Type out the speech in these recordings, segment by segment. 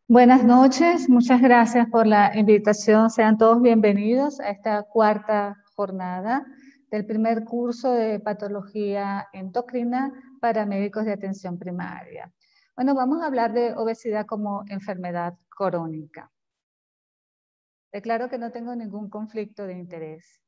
Buenas noches, muchas gracias por la invitación. Sean todos bienvenidos a esta cuarta jornada del primer curso de patología endocrina para médicos de atención primaria. Bueno, vamos a hablar de obesidad como enfermedad crónica. Declaro que no tengo ningún conflicto de interés.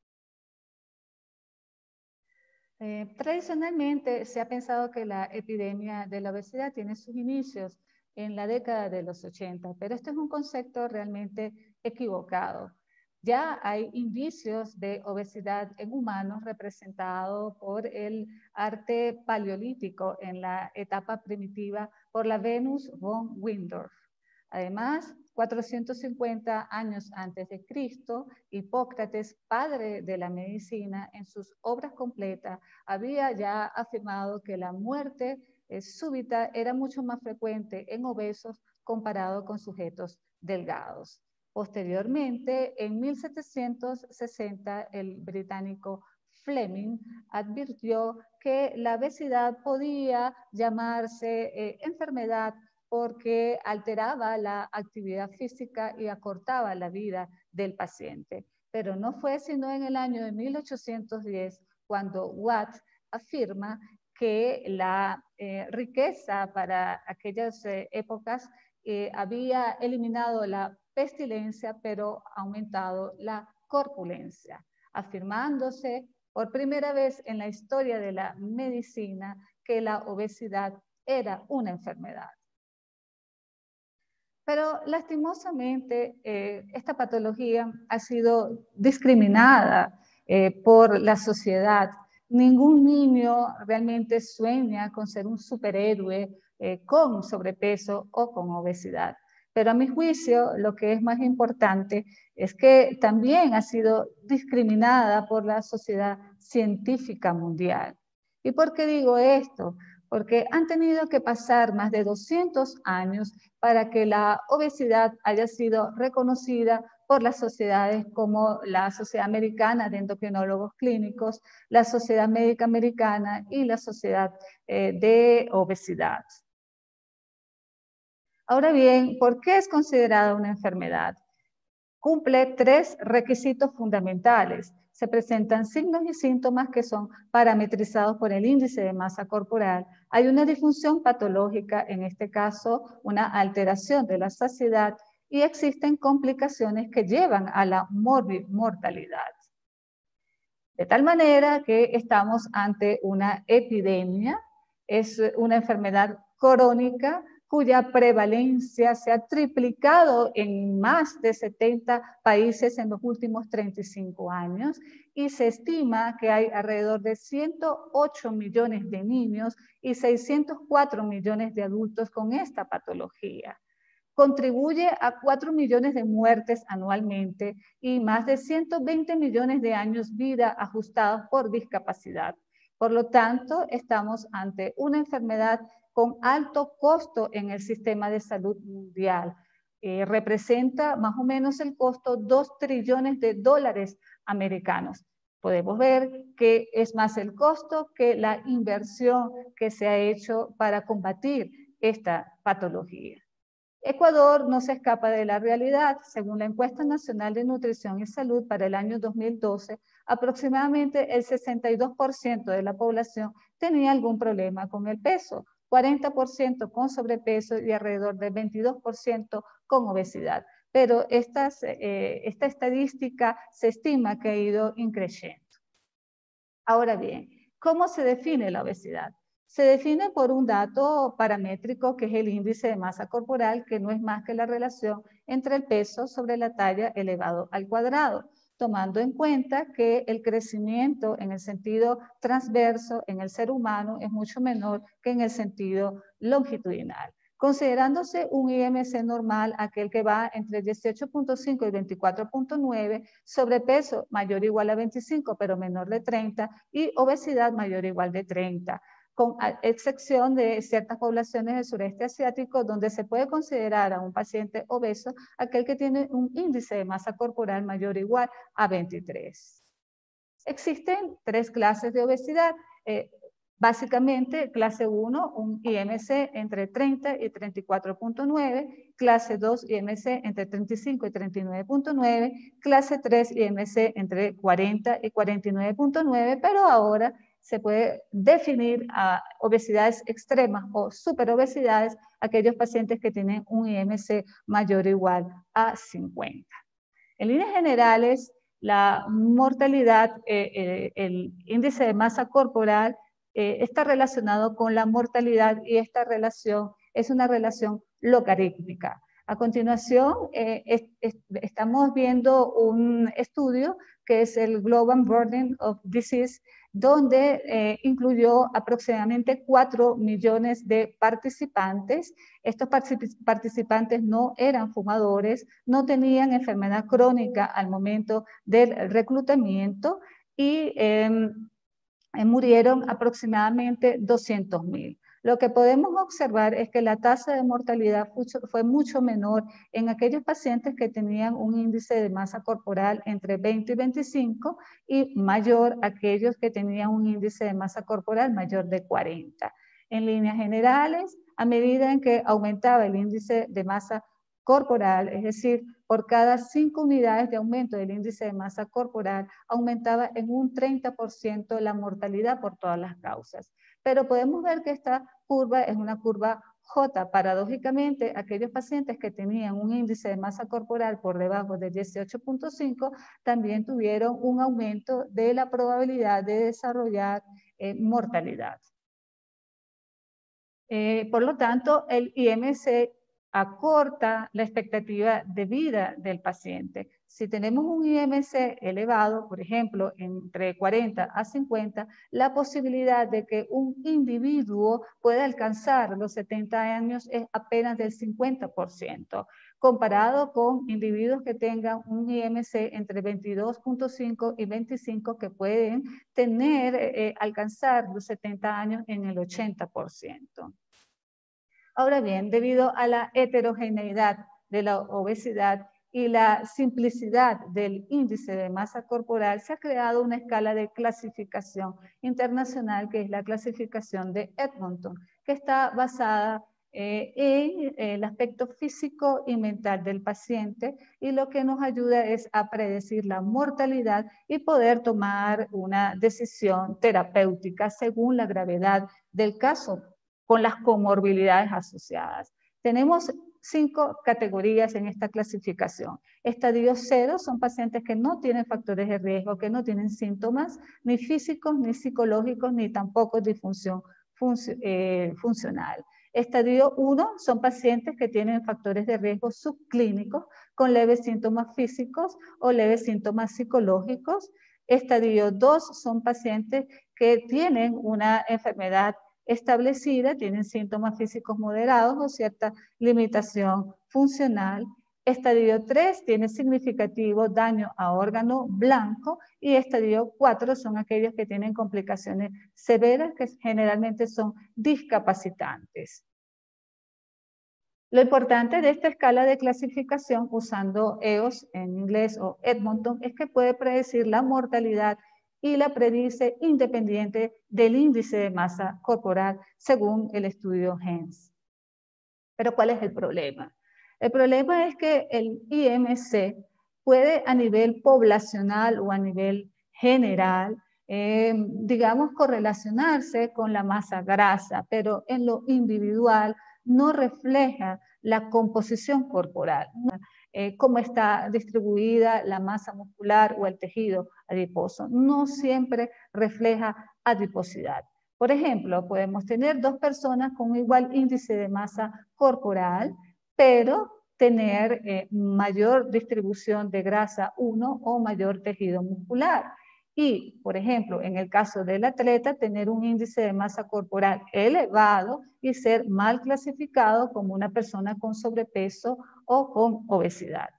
Tradicionalmente se ha pensado que la epidemia de la obesidad tiene sus inicios en la década de los 80, pero este es un concepto realmente equivocado. Ya hay indicios de obesidad en humanos representados por el arte paleolítico en la etapa primitiva por la Venus von Windorf. Además, 450 años antes de Cristo, Hipócrates, padre de la medicina, en sus obras completas, había ya afirmado que la muerte súbita era mucho más frecuente en obesos comparado con sujetos delgados. Posteriormente, en 1760, el británico Fleming advirtió que la obesidad podía llamarse enfermedad porque alteraba la actividad física y acortaba la vida del paciente. Pero no fue sino en el año de 1810 cuando Watt afirma que la riqueza para aquellas épocas había eliminado la pestilencia, pero aumentado la corpulencia, afirmándose por primera vez en la historia de la medicina que la obesidad era una enfermedad. Pero lastimosamente esta patología ha sido discriminada por la sociedad. Ningún niño realmente sueña con ser un superhéroe con sobrepeso o con obesidad. Pero a mi juicio, lo que es más importante es que también ha sido discriminada por la sociedad científica mundial. ¿Y por qué digo esto? Porque han tenido que pasar más de 200 años para que la obesidad haya sido reconocida por las sociedades como la Sociedad Americana de Endocrinólogos Clínicos, la Sociedad Médica Americana y la Sociedad de Obesidad. Ahora bien, ¿por qué es considerada una enfermedad? Cumple tres requisitos fundamentales. Se presentan signos y síntomas que son parametrizados por el índice de masa corporal. Hay una disfunción patológica, en este caso una alteración de la saciedad, y existen complicaciones que llevan a la mortalidad. De tal manera que estamos ante una epidemia, es una enfermedad crónica cuya prevalencia se ha triplicado en más de 70 países en los últimos 35 años y se estima que hay alrededor de 108 millones de niños y 604 millones de adultos con esta patología. Contribuye a 4 millones de muertes anualmente y más de 120 millones de años vida ajustados por discapacidad. Por lo tanto, estamos ante una enfermedad con alto costo en el sistema de salud mundial. Representa más o menos el costo 2 trillones de dólares americanos. Podemos ver que es más el costo que la inversión que se ha hecho para combatir esta patología. Ecuador no se escapa de la realidad. Según la encuesta nacional de nutrición y salud para el año 2012, aproximadamente el 62% de la población tenía algún problema con el peso, 40% con sobrepeso y alrededor del 22% con obesidad. Pero esta estadística se estima que ha ido increciendo. Ahora bien, ¿cómo se define la obesidad? Se define por un dato paramétrico que es el índice de masa corporal, que no es más que la relación entre el peso sobre la talla elevado al cuadrado, tomando en cuenta que el crecimiento en el sentido transverso en el ser humano es mucho menor que en el sentido longitudinal. Considerándose un IMC normal, aquel que va entre 18.5 y 24.9, sobrepeso mayor o igual a 25 pero menor de 30 y obesidad mayor o igual de 30, con excepción de ciertas poblaciones del sureste asiático donde se puede considerar a un paciente obeso aquel que tiene un índice de masa corporal mayor o igual a 23. Existen tres clases de obesidad. Básicamente, clase 1, un IMC entre 30 y 34.9, clase 2, IMC entre 35 y 39.9, clase 3, IMC entre 40 y 49.9, pero ahora se puede definir a obesidades extremas o superobesidades aquellos pacientes que tienen un IMC mayor o igual a 50. En líneas generales, la mortalidad, el índice de masa corporal está relacionado con la mortalidad y esta relación es una relación logarítmica. A continuación, estamos viendo un estudio que es el Global Burden of Disease, donde incluyó aproximadamente 4 millones de participantes. Estos participantes no eran fumadores, no tenían enfermedad crónica al momento del reclutamiento y murieron aproximadamente 200.000. Lo que podemos observar es que la tasa de mortalidad fue mucho menor en aquellos pacientes que tenían un índice de masa corporal entre 20 y 25 y mayor aquellos que tenían un índice de masa corporal mayor de 40. En líneas generales, a medida en que aumentaba el índice de masa corporal, es decir, por cada 5 unidades de aumento del índice de masa corporal, aumentaba en un 30% la mortalidad por todas las causas. Pero podemos ver que esta curva es una curva J. Paradójicamente, aquellos pacientes que tenían un índice de masa corporal por debajo de 18.5 también tuvieron un aumento de la probabilidad de desarrollar mortalidad. Por lo tanto, el IMC acorta la expectativa de vida del paciente. Si tenemos un IMC elevado, por ejemplo, entre 40 a 50, la posibilidad de que un individuo pueda alcanzar los 70 años es apenas del 50%, comparado con individuos que tengan un IMC entre 22.5 y 25 que pueden alcanzar los 70 años en el 80%. Ahora bien, debido a la heterogeneidad de la obesidad y la simplicidad del índice de masa corporal, se ha creado una escala de clasificación internacional que es la clasificación de Edmonton, que está basada en el aspecto físico y mental del paciente y lo que nos ayuda es a predecir la mortalidad y poder tomar una decisión terapéutica según la gravedad del caso, con las comorbilidades asociadas. Tenemos 5 categorías en esta clasificación. Estadio 0 son pacientes que no tienen factores de riesgo, que no tienen síntomas ni físicos, ni psicológicos, ni tampoco disfunción funcional. Estadio 1 son pacientes que tienen factores de riesgo subclínicos con leves síntomas físicos o leves síntomas psicológicos. Estadio 2 son pacientes que tienen una enfermedad establecida, tienen síntomas físicos moderados o cierta limitación funcional. Estadio 3 tiene significativo daño a órgano blanco y estadio 4 son aquellos que tienen complicaciones severas que generalmente son discapacitantes. Lo importante de esta escala de clasificación usando EOS en inglés o Edmonton es que puede predecir la mortalidad y la predice independiente del índice de masa corporal según el estudio HENS. Pero ¿cuál es el problema? El problema es que el IMC puede a nivel poblacional o a nivel general, digamos, correlacionarse con la masa grasa, pero en lo individual no refleja la composición corporal, cómo está distribuida la masa muscular o el tejido adiposo. No siempre refleja adiposidad. Por ejemplo, podemos tener 2 personas con igual índice de masa corporal, pero tener mayor distribución de grasa 1 o mayor tejido muscular. Y, por ejemplo, en el caso del atleta, tener un índice de masa corporal elevado y ser mal clasificado como una persona con sobrepeso o con obesidad.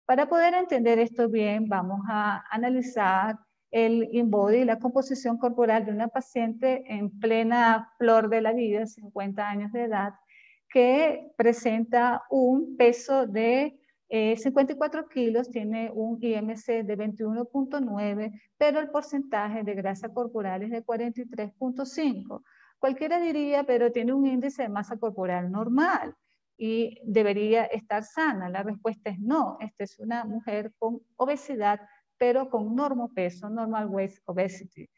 Para poder entender esto bien, vamos a analizar el InBody, la composición corporal de una paciente en plena flor de la vida, 50 años de edad, que presenta un peso de 54 kilos tiene un IMC de 21.9, pero el porcentaje de grasa corporal es de 43.5. Cualquiera diría, pero tiene un índice de masa corporal normal y debería estar sana. La respuesta es no. Esta es una mujer con obesidad, pero con normopeso, normal waist obesity.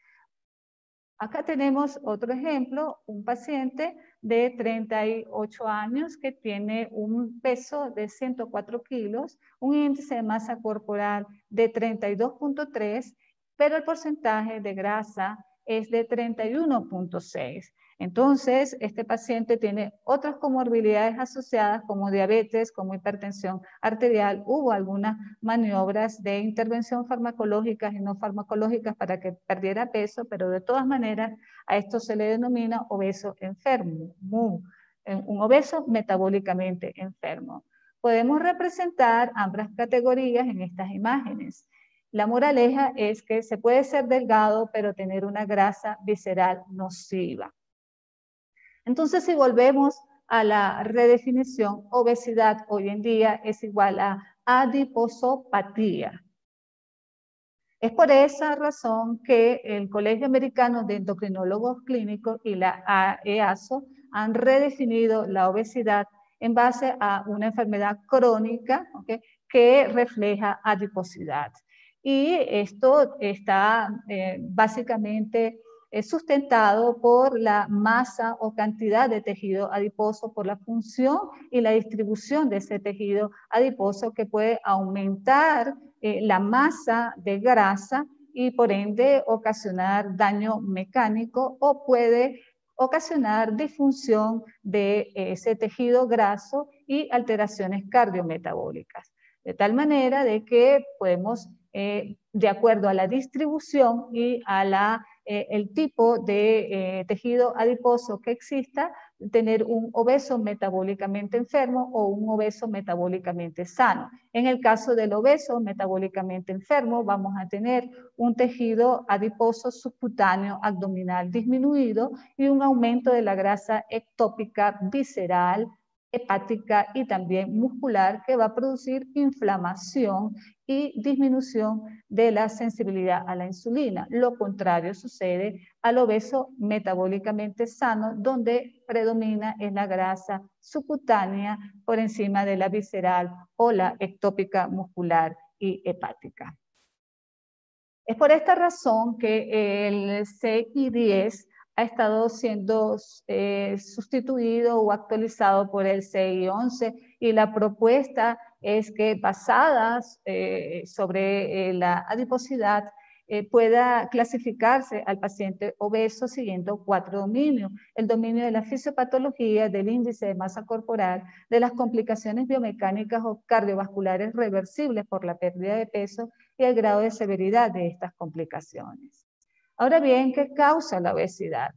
Acá tenemos otro ejemplo, un paciente de 38 años que tiene un peso de 104 kilos, un índice de masa corporal de 32.3, pero el porcentaje de grasa es de 31.6. Entonces, este paciente tiene otras comorbilidades asociadas como diabetes, como hipertensión arterial. Hubo algunas maniobras de intervención farmacológicas y no farmacológicas para que perdiera peso, pero de todas maneras a esto se le denomina obeso enfermo, un obeso metabólicamente enfermo. Podemos representar ambas categorías en estas imágenes. La moraleja es que se puede ser delgado, pero tener una grasa visceral nociva. Entonces, si volvemos a la redefinición, obesidad hoy en día es igual a adiposopatía. Es por esa razón que el Colegio Americano de Endocrinólogos Clínicos y la EASO han redefinido la obesidad en base a una enfermedad crónica, ¿okay?, que refleja adiposidad. Y esto está básicamente sustentado por la masa o cantidad de tejido adiposo, por la función y la distribución de ese tejido adiposo que puede aumentar la masa de grasa y por ende ocasionar daño mecánico o puede ocasionar disfunción de ese tejido graso y alteraciones cardiometabólicas. De tal manera de que podemos, de acuerdo a la distribución y a el tipo de tejido adiposo que exista, tener un obeso metabólicamente enfermo o un obeso metabólicamente sano. En el caso del obeso metabólicamente enfermo, vamos a tener un tejido adiposo subcutáneo abdominal disminuido y un aumento de la grasa ectópica visceral, hepática y también muscular, que va a producir inflamación y disminución de la sensibilidad a la insulina. Lo contrario sucede al obeso metabólicamente sano, donde predomina en la grasa subcutánea por encima de la visceral o la ectópica muscular y hepática. Es por esta razón que el CI10 ha estado siendo sustituido o actualizado por el CI11 y la propuesta es que basadas sobre la adiposidad pueda clasificarse al paciente obeso siguiendo 4 dominios. El dominio de la fisiopatología, del índice de masa corporal, de las complicaciones biomecánicas o cardiovasculares reversibles por la pérdida de peso y el grado de severidad de estas complicaciones. Ahora bien, ¿qué causa la obesidad?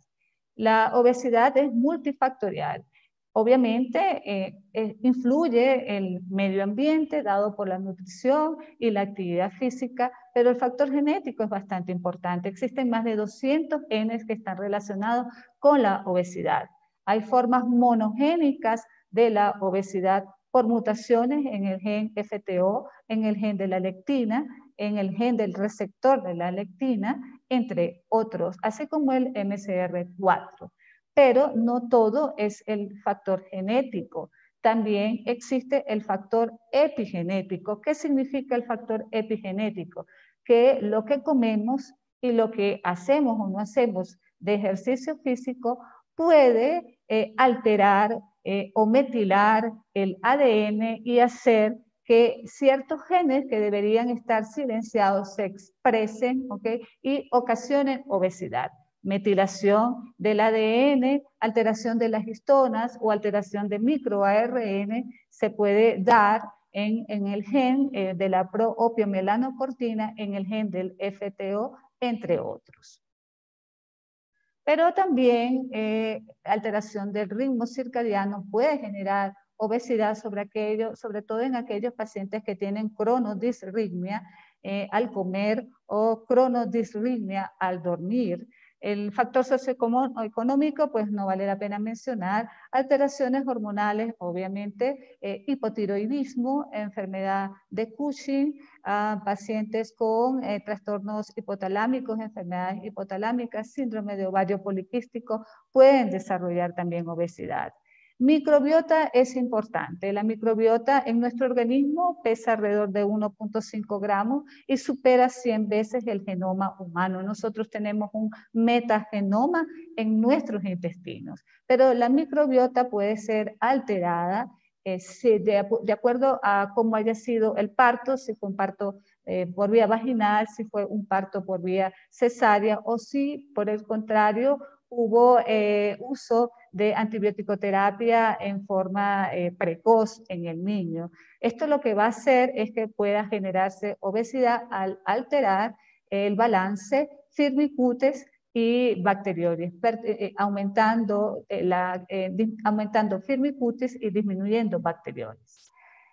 La obesidad es multifactorial. Obviamente influye el medio ambiente dado por la nutrición y la actividad física, pero el factor genético es bastante importante. Existen más de 200 genes que están relacionados con la obesidad. Hay formas monogénicas de la obesidad por mutaciones en el gen FTO, en el gen de la lectina, en el gen del receptor de la lectina, entre otros, así como el MCR4. Pero no todo es el factor genético. También existe el factor epigenético. ¿Qué significa el factor epigenético? Que lo que comemos y lo que hacemos o no hacemos de ejercicio físico puede alterar o metilar el ADN y hacer que ciertos genes que deberían estar silenciados se expresen, ¿okay?, y ocasionen obesidad. Metilación del ADN, alteración de las histonas o alteración de microARN se puede dar en el gen de la proopiomelanocortina, en el gen del FTO, entre otros. Pero también alteración del ritmo circadiano puede generar obesidad, sobre todo en aquellos pacientes que tienen cronodisritmia al comer o cronodisritmia al dormir. El factor socioeconómico, pues no vale la pena mencionar, alteraciones hormonales, obviamente, hipotiroidismo, enfermedad de Cushing, pacientes con trastornos hipotalámicos, enfermedades hipotalámicas, síndrome de ovario poliquístico, pueden desarrollar también obesidad. Microbiota es importante. La microbiota en nuestro organismo pesa alrededor de 1.5 gramos y supera 100 veces el genoma humano. Nosotros tenemos un metagenoma en nuestros intestinos, pero la microbiota puede ser alterada de acuerdo a cómo haya sido el parto, si fue un parto por vía vaginal, si fue un parto por vía cesárea o si, por el contrario, hubo uso de antibiótico-terapia en forma precoz en el niño. Esto lo que va a hacer es que pueda generarse obesidad al alterar el balance firmicutes y bacteriores, aumentando firmicutes y disminuyendo bacteriores.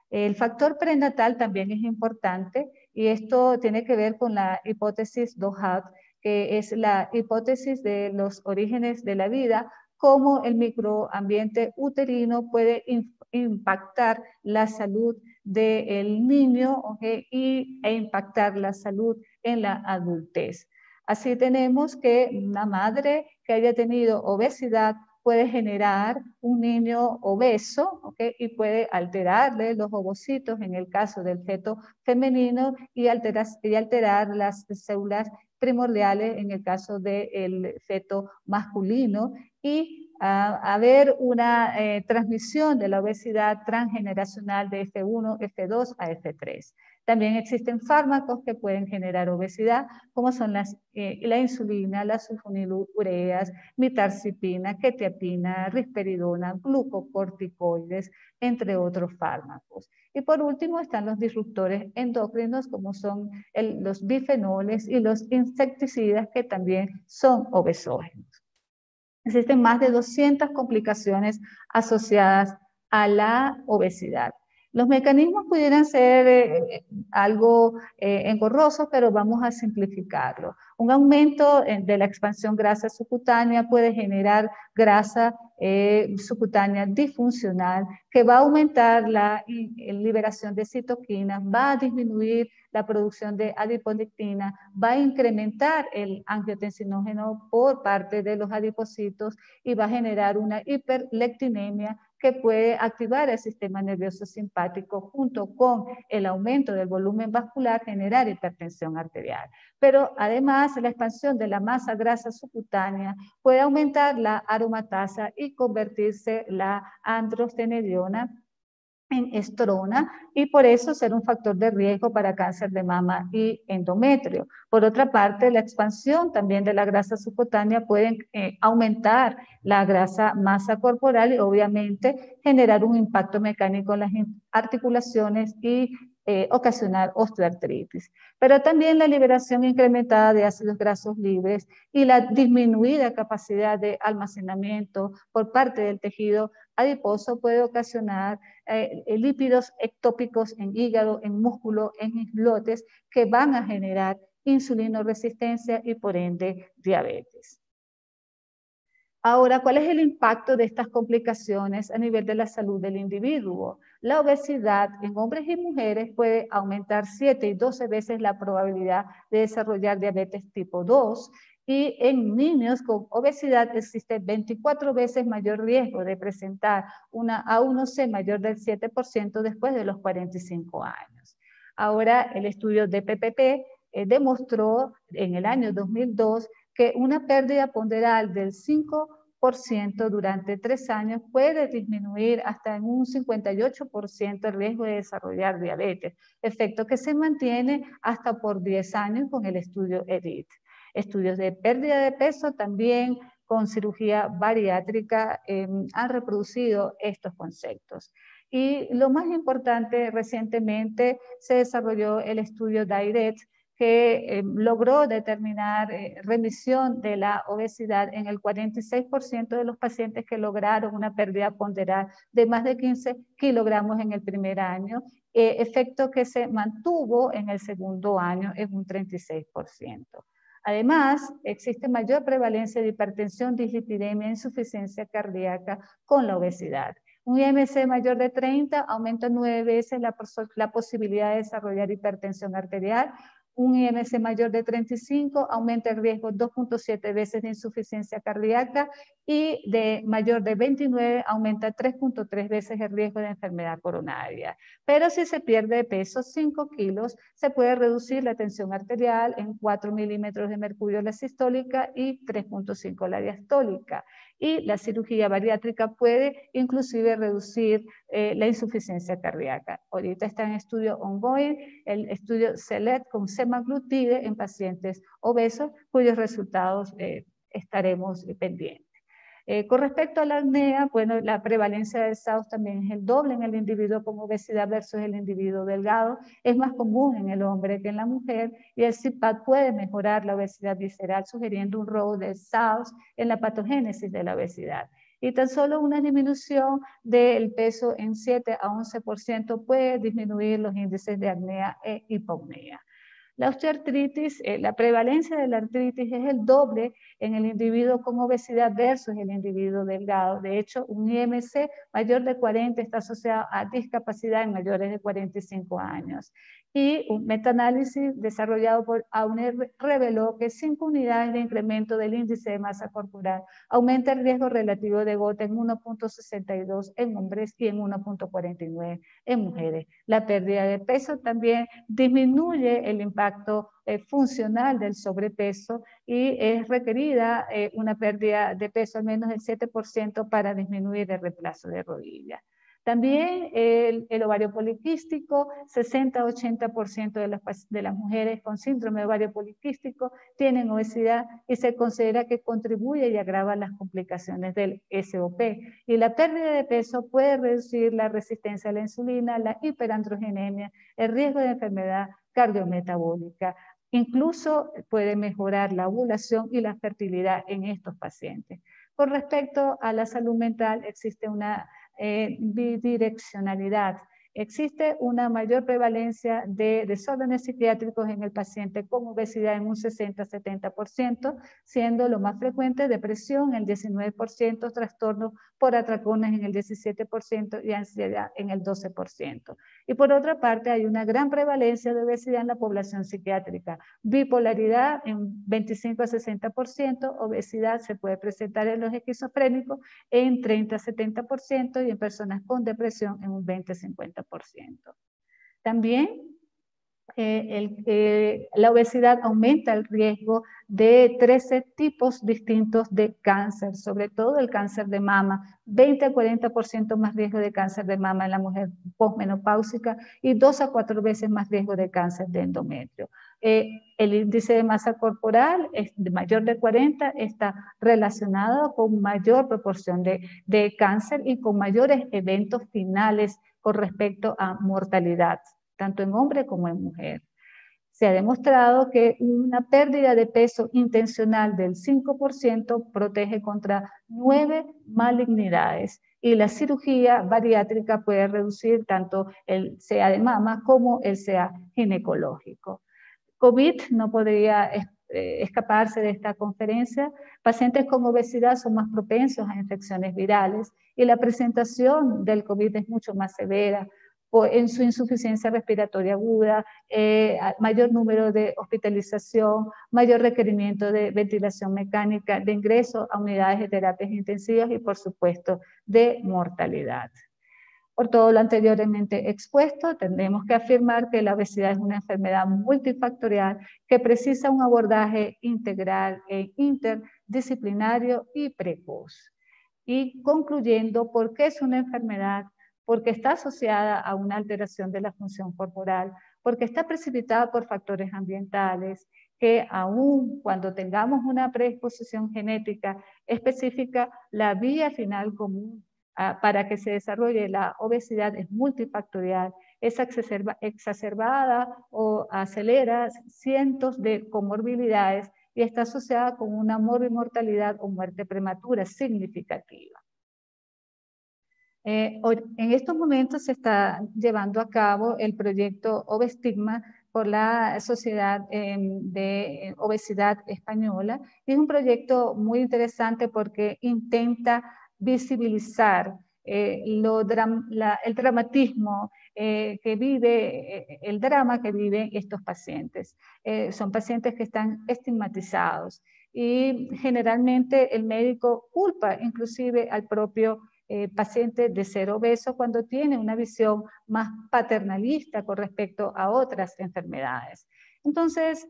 El factor prenatal también es importante y esto tiene que ver con la hipótesis Dohart, que es la hipótesis de los orígenes de la vida, cómo el microambiente uterino puede impactar la salud del niño, ¿okay? e impactar la salud en la adultez. Así tenemos que una madre que haya tenido obesidad puede generar un niño obeso, ¿okay? Y puede alterarle los ovocitos en el caso del feto femenino y alterar las células primordiales en el caso del feto masculino y haber una transmisión de la obesidad transgeneracional de F1, F2 a F3. También existen fármacos que pueden generar obesidad, como son la insulina, las sulfonilureas, mitarzipina, quetiapina, risperidona, glucocorticoides, entre otros fármacos. Y por último están los disruptores endocrinos, como son los bifenoles y los insecticidas, que también son obesógenos. Existen más de 200 complicaciones asociadas a la obesidad. Los mecanismos pudieran ser algo engorrosos, pero vamos a simplificarlo. Un aumento de la expansión grasa subcutánea puede generar grasa subcutánea disfuncional que va a aumentar la liberación de citoquinas, va a disminuir la producción de adiponectina, va a incrementar el angiotensinógeno por parte de los adipocitos y va a generar una hiperlectinemia que puede activar el sistema nervioso simpático junto con el aumento del volumen vascular, generar hipertensión arterial. Pero además la expansión de la masa grasa subcutánea puede aumentar la aromatasa y convertirse la androstenediona en estrona y por eso ser un factor de riesgo para cáncer de mama y endometrio. Por otra parte, la expansión también de la grasa subcutánea puede aumentar la grasa masa corporal y obviamente generar un impacto mecánico en las articulaciones y ocasionar osteoartritis. Pero también la liberación incrementada de ácidos grasos libres y la disminuida capacidad de almacenamiento por parte del tejido adiposo puede ocasionar lípidos ectópicos en hígado, en músculo, en islotes que van a generar insulinoresistencia y por ende diabetes. Ahora, ¿cuál es el impacto de estas complicaciones a nivel de la salud del individuo? La obesidad en hombres y mujeres puede aumentar 7 y 12 veces la probabilidad de desarrollar diabetes tipo 2 y en niños con obesidad existe 24 veces mayor riesgo de presentar una A1C mayor del 7% después de los 45 años. Ahora, el estudio de PPP demostró en el año 2002 que una pérdida ponderal del 5% durante 3 años puede disminuir hasta en un 58% el riesgo de desarrollar diabetes, efecto que se mantiene hasta por 10 años con el estudio EDIT. Estudios de pérdida de peso también con cirugía bariátrica han reproducido estos conceptos. Y lo más importante, recientemente se desarrolló el estudio DIRECT, que logró determinar remisión de la obesidad en el 46% de los pacientes que lograron una pérdida ponderal de más de 15 kilogramos en el primer año, efecto que se mantuvo en el segundo año en un 36%. Además, existe mayor prevalencia de hipertensión, dislipidemia e insuficiencia cardíaca con la obesidad. Un IMC mayor de 30 aumenta 9 veces la posibilidad de desarrollar hipertensión arterial. Un IMC mayor de 35 aumenta el riesgo 2.7 veces de insuficiencia cardíaca y de mayor de 29 aumenta 3.3 veces el riesgo de enfermedad coronaria. Pero si se pierde peso 5 kilos, se puede reducir la tensión arterial en 4 milímetros de mercurio la sistólica y 3.5 la diastólica. Y la cirugía bariátrica puede inclusive reducir la insuficiencia cardíaca. Ahorita está en estudio ongoing el estudio SELECT con semaglutide en pacientes obesos, cuyos resultados estaremos pendientes. Con respecto a la apnea, bueno, la prevalencia de SAUS también es el doble en el individuo con obesidad versus el individuo delgado. Es más común en el hombre que en la mujer y el CPAP puede mejorar la obesidad visceral, sugiriendo un rol de SAUS en la patogénesis de la obesidad. Y tan solo una disminución del peso en 7 a 11% puede disminuir los índices de apnea e hipopnea. La osteoartritis, la prevalencia de la artritis es el doble en el individuo con obesidad versus el individuo delgado. De hecho, un IMC mayor de 40 está asociado a discapacidad en mayores de 45 años. Y un metaanálisis desarrollado por AUNER reveló que 5 unidades de incremento del índice de masa corporal aumenta el riesgo relativo de gota en 1.62 en hombres y en 1.49 en mujeres. La pérdida de peso también disminuye el impacto funcional del sobrepeso y es requerida una pérdida de peso al menos del 7% para disminuir el reemplazo de rodillas. También el ovario poliquístico, 60-80% de las mujeres con síndrome de ovario poliquístico tienen obesidad y se considera que contribuye y agrava las complicaciones del SOP. Y la pérdida de peso puede reducir la resistencia a la insulina, la hiperandrogenemia, el riesgo de enfermedad cardiometabólica. Incluso puede mejorar la ovulación y la fertilidad en estos pacientes. Con respecto a la salud mental, existe una bidireccionalidad. Existe una mayor prevalencia de desórdenes psiquiátricos en el paciente con obesidad en un 60-70%, siendo lo más frecuente depresión en el 19%, trastornos por atracones en el 17% y ansiedad en el 12%. Y por otra parte, hay una gran prevalencia de obesidad en la población psiquiátrica. Bipolaridad en 25-60%, obesidad se puede presentar en los esquizofrénicos en 30-70% y en personas con depresión en un 20-50%. También la obesidad aumenta el riesgo de 13 tipos distintos de cáncer, sobre todo el cáncer de mama, 20-40% más riesgo de cáncer de mama en la mujer posmenopáusica y 2 a 4 veces más riesgo de cáncer de endometrio. El índice de masa corporal mayor de 40 está relacionado con mayor proporción de cáncer y con mayores eventos finales con respecto a mortalidad, tanto en hombre como en mujer. Se ha demostrado que una pérdida de peso intencional del 5% protege contra 9 malignidades y la cirugía bariátrica puede reducir tanto el CA de mama como el CA ginecológico. COVID no podría escaparse de esta conferencia. Pacientes con obesidad son más propensos a infecciones virales y la presentación del COVID es mucho más severa en su insuficiencia respiratoria aguda, mayor número de hospitalización, mayor requerimiento de ventilación mecánica, de ingreso a unidades de terapias intensivas y, por supuesto, de mortalidad. Por todo lo anteriormente expuesto, tendremos que afirmar que la obesidad es una enfermedad multifactorial que precisa un abordaje integral e interdisciplinario y precoz. Y concluyendo, ¿por qué es una enfermedad? Porque está asociada a una alteración de la función corporal, porque está precipitada por factores ambientales, que aun cuando tengamos una predisposición genética específica, la vía final común para que se desarrolle la obesidad es multifactorial, es exacerbada o acelera cientos de comorbilidades y está asociada con una morbimortalidad o muerte prematura significativa. En estos momentos se está llevando a cabo el proyecto Obestigma por la Sociedad de Obesidad Española. Y es un proyecto muy interesante porque intenta visibilizar el dramatismo que vive, el drama que viven estos pacientes. Son pacientes que están estigmatizados y generalmente el médico culpa inclusive al propio paciente de ser obeso cuando tiene una visión más paternalista con respecto a otras enfermedades. Entonces,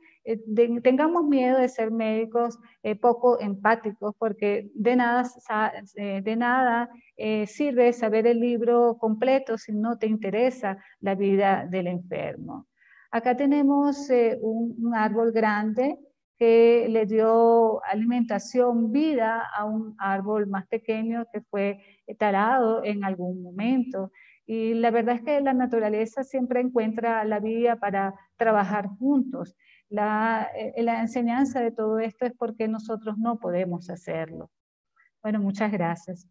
tengamos miedo de ser médicos poco empáticos, porque de nada sirve saber el libro completo si no te interesa la vida del enfermo. Acá tenemos un árbol grande que le dio alimentación, vida a un árbol más pequeño que fue talado en algún momento. Y la verdad es que la naturaleza siempre encuentra la vía para trabajar juntos. La enseñanza de todo esto es porque nosotros no podemos hacerlo. Bueno, muchas gracias.